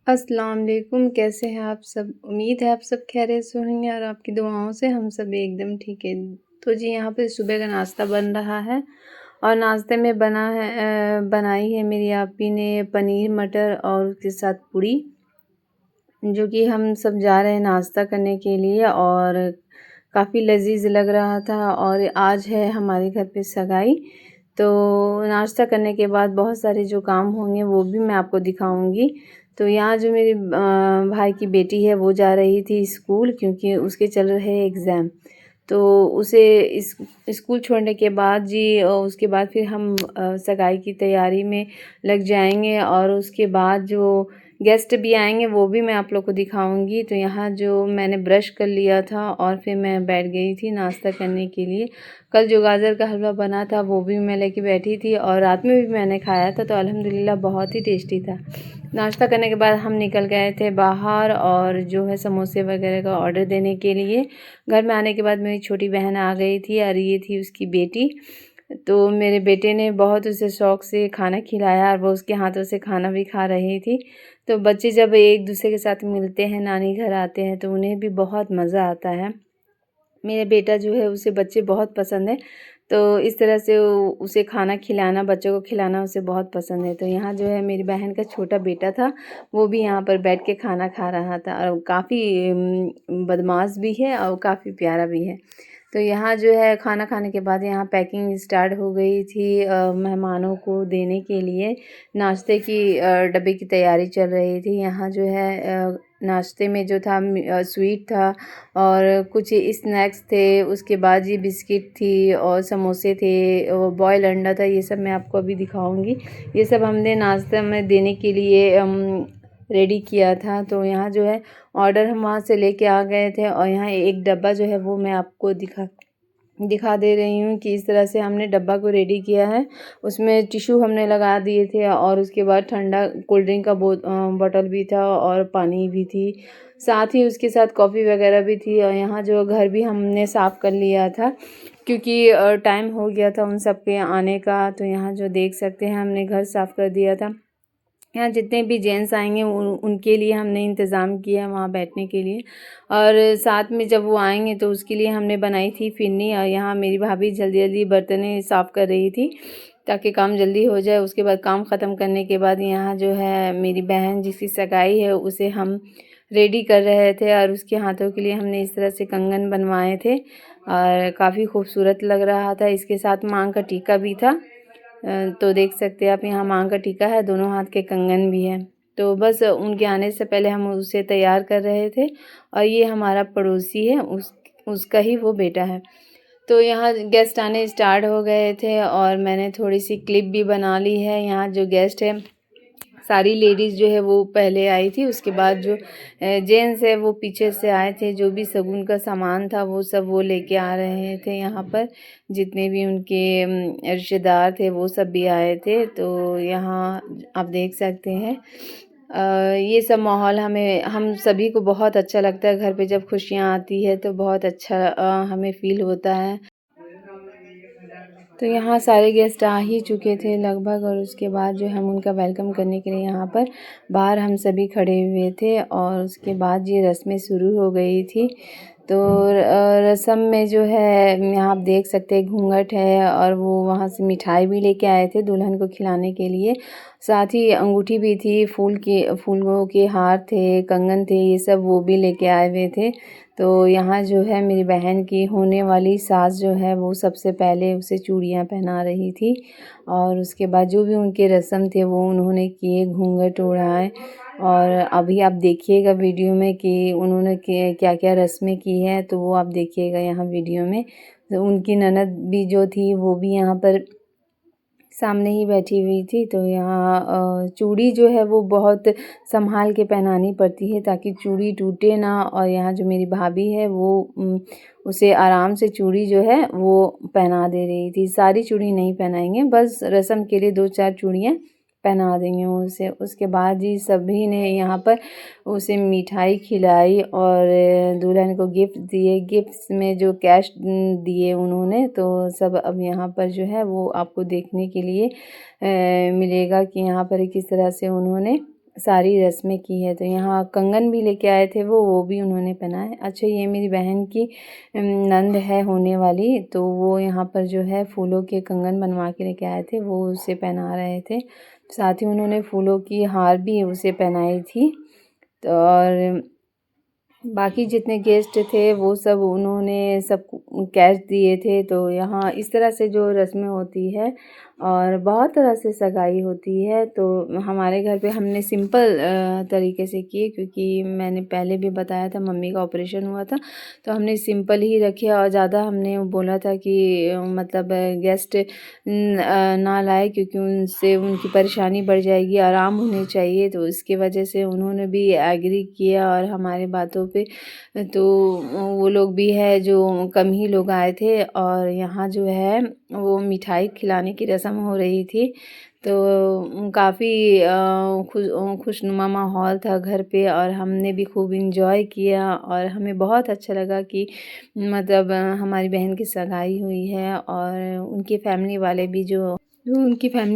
अस्सलाम वालेकुम, कैसे हैं आप सब? उम्मीद है आप सब खैरियत से होंगे और आपकी दुआओं से हम सब एकदम ठीक है। तो जी यहाँ पे सुबह का नाश्ता बन रहा है और नाश्ते में बनाई है मेरी आपी ने पनीर मटर और उसके साथ पूड़ी, जो कि हम सब जा रहे हैं नाश्ता करने के लिए और काफ़ी लज़ीज़ लग रहा था। और आज है हमारे घर पे सगाई, तो नाश्ता करने के बाद बहुत सारे जो काम होंगे वो भी मैं आपको दिखाऊंगी। तो यहाँ जो मेरे भाई की बेटी है वो जा रही थी स्कूल, क्योंकि उसके चल रहे एग्ज़ाम। तो उसे इस स्कूल छोड़ने के बाद जी उसके बाद फिर हम सगाई की तैयारी में लग जाएंगे और उसके बाद जो गेस्ट भी आएंगे वो भी मैं आप लोग को दिखाऊंगी। तो यहाँ जो मैंने ब्रश कर लिया था और फिर मैं बैठ गई थी नाश्ता करने के लिए। कल जो गाजर का हलवा बना था वो भी मैं लेके बैठी थी और रात में भी मैंने खाया था, तो अल्हम्दुलिल्लाह बहुत ही टेस्टी था। नाश्ता करने के बाद हम निकल गए थे बाहर और जो है समोसे वगैरह का ऑर्डर देने के लिए। घर में आने के बाद मेरी छोटी बहन आ गई थी और ये थी उसकी बेटी। तो मेरे बेटे ने बहुत उसे शौक़ से खाना खिलाया और वो उसके हाथों से खाना भी खा रही थी। तो बच्चे जब एक दूसरे के साथ मिलते हैं, नानी घर आते हैं, तो उन्हें भी बहुत मज़ा आता है। मेरा बेटा जो है उसे बच्चे बहुत पसंद है, तो इस तरह से उसे खाना खिलाना, बच्चों को खिलाना उसे बहुत पसंद है। तो यहाँ जो है मेरी बहन का छोटा बेटा था, वो भी यहाँ पर बैठ के खाना खा रहा था और काफ़ी बदमाश भी है और काफ़ी प्यारा भी है। तो यहाँ जो है खाना खाने के बाद यहाँ पैकिंग स्टार्ट हो गई थी मेहमानों को देने के लिए। नाश्ते की डब्बे की तैयारी चल रही थी। यहाँ जो है नाश्ते में जो था स्वीट था और कुछ स्नैक्स थे, उसके बाद ये बिस्किट थी और समोसे थे और बॉयल अंडा था। ये सब मैं आपको अभी दिखाऊंगी। ये सब हमने नाश्ते में देने के लिए रेडी किया था। तो यहाँ जो है ऑर्डर हम वहाँ से लेके आ गए थे और यहाँ एक डब्बा जो है वो मैं आपको दिखा दे रही हूँ कि इस तरह से हमने डब्बा को रेडी किया है। उसमें टिश्यू हमने लगा दिए थे और उसके बाद ठंडा कोल्ड ड्रिंक का बॉटल भी था और पानी भी थी, साथ ही उसके साथ कॉफ़ी वगैरह भी थी। और यहाँ जो घर भी हमने साफ़ कर लिया था, क्योंकि टाइम हो गया था उन सब के आने का। तो यहाँ जो देख सकते हैं हमने घर साफ़ कर दिया था। यहाँ जितने भी जेंट्स आएंगे उनके लिए हमने इंतज़ाम किया है वहाँ बैठने के लिए। और साथ में जब वो आएंगे तो उसके लिए हमने बनाई थी फिरनी। और यहाँ मेरी भाभी जल्दी जल्दी बर्तनें साफ़ कर रही थी ताकि काम जल्दी हो जाए। उसके बाद काम ख़त्म करने के बाद यहाँ जो है मेरी बहन जिसकी सगाई है उसे हम रेडी कर रहे थे और उसके हाथों के लिए हमने इस तरह से कंगन बनवाए थे और काफ़ी खूबसूरत लग रहा था। इसके साथ मांग का टीका भी था। तो देख सकते हैं आप, यहाँ मांग का टीका है, दोनों हाथ के कंगन भी है। तो बस उनके आने से पहले हम उसे तैयार कर रहे थे। और ये हमारा पड़ोसी है, उसका ही वो बेटा है। तो यहाँ गेस्ट आने स्टार्ट हो गए थे और मैंने थोड़ी सी क्लिप भी बना ली है। यहाँ जो गेस्ट है सारी लेडीज़ जो है वो पहले आई थी, उसके बाद जो जेंट्स है वो पीछे से आए थे। जो भी शगुन का सामान था वो सब वो लेके आ रहे थे। यहाँ पर जितने भी उनके रिश्तेदार थे वो सब भी आए थे। तो यहाँ आप देख सकते हैं ये सब माहौल हम सभी को बहुत अच्छा लगता है। घर पे जब खुशियाँ आती है तो बहुत अच्छा हमें फील होता है। तो यहाँ सारे गेस्ट आ ही चुके थे लगभग और उसके बाद जो हम उनका वेलकम करने के लिए यहाँ पर बाहर हम सभी खड़े हुए थे और उसके बाद ये रस्में शुरू हो गई थी। तो रस्म में जो है यहाँ आप देख सकते हैं घूंघट है और वो वहाँ से मिठाई भी लेके आए थे दुल्हन को खिलाने के लिए। साथ ही अंगूठी भी थी, फूलों के हार थे, कंगन थे, ये सब वो भी लेके आए हुए थे। तो यहाँ जो है मेरी बहन की होने वाली सास जो है वो सबसे पहले उसे चूड़ियाँ पहना रही थी और उसके बाद जो भी उनके रस्म थे वो उन्होंने किए, घूंघट ओढ़ाए। और अभी आप देखिएगा वीडियो में कि उन्होंने क्या क्या रस्में की हैं, तो वो आप देखिएगा यहाँ वीडियो में। तो उनकी ननद भी जो थी वो भी यहाँ पर सामने ही बैठी हुई थी। तो यहाँ चूड़ी जो है वो बहुत संभाल के पहनानी पड़ती है ताकि चूड़ी टूटे ना। और यहाँ जो मेरी भाभी है वो उसे आराम से चूड़ी जो है वो पहना दे रही थी। सारी चूड़ी नहीं पहनाएंगे, बस रस्म के लिए 2-4 चूड़ियाँ पहना देंगे उसे। उसके बाद ही सभी ने यहाँ पर उसे मिठाई खिलाई और दुल्हन को गिफ्ट दिए। गिफ्ट्स में जो कैश दिए उन्होंने, तो सब अब यहाँ पर जो है वो आपको देखने के लिए मिलेगा कि यहाँ पर किस तरह से उन्होंने सारी रस्में की है। तो यहाँ कंगन भी लेके आए थे वो भी उन्होंने पहना है। अच्छा, ये मेरी बहन की नंद है होने वाली, तो वो यहाँ पर जो है फूलों के कंगन बनवा के लेके आए थे, वो उसे पहना रहे थे। साथ ही उन्होंने फूलों की हार भी उसे पहनाई थी। तो और बाकी जितने गेस्ट थे वो सब उन्होंने सब कैश दिए थे। तो यहाँ इस तरह से जो रस्में होती है और बहुत तरह से सगाई होती है। तो हमारे घर पे हमने सिंपल तरीके से किए, क्योंकि मैंने पहले भी बताया था मम्मी का ऑपरेशन हुआ था, तो हमने सिंपल ही रखे और ज़्यादा हमने बोला था कि मतलब गेस्ट ना लाए, क्योंकि उनसे उनकी परेशानी बढ़ जाएगी, आराम होनी चाहिए। तो इसके वजह से उन्होंने भी एग्री किया और हमारे बातों पे। तो वो लोग भी है जो कम ही लोग आए थे और यहाँ जो है वो मिठाई खिलाने की रस्म हो रही थी। तो काफ़ी खुशनुमा माहौल था घर पे और हमने भी खूब इंजॉय किया और हमें बहुत अच्छा लगा कि मतलब हमारी बहन की सगाई हुई है। और उनकी फैमिली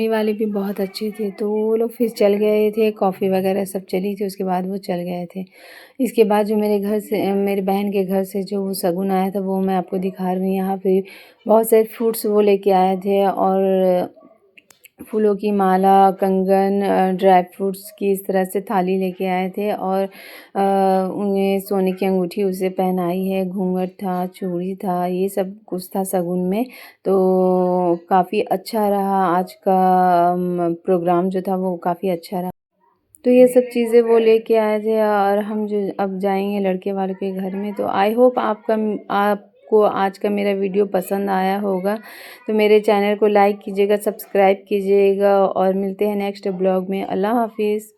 वाले भी बहुत अच्छे थे। तो वो लोग फिर चल गए थे, कॉफ़ी वगैरह सब चली थी, उसके बाद वो चल गए थे। इसके बाद जो मेरे बहन के घर से जो वो शगुन आया था वो मैं आपको दिखा रही हूँ। यहाँ पे बहुत सारे फ्रूट्स वो लेके आए थे और फूलों की माला, कंगन, ड्राई फ्रूट्स की इस तरह से थाली लेके आए थे और उन्हें सोने की अंगूठी उसे पहनाई है, घूंघट था, चूड़ी था, ये सब कुछ था शगुन में। तो काफ़ी अच्छा रहा आज का प्रोग्राम जो था वो काफ़ी अच्छा रहा। तो ये सब चीज़ें वो लेके आए थे और हम जो अब जाएंगे लड़के वाले के घर में। तो आई होप आपको आज का मेरा वीडियो पसंद आया होगा। तो मेरे चैनल को लाइक कीजिएगा, सब्सक्राइब कीजिएगा और मिलते हैं नेक्स्ट ब्लॉग में। अल्लाह हाफिज़।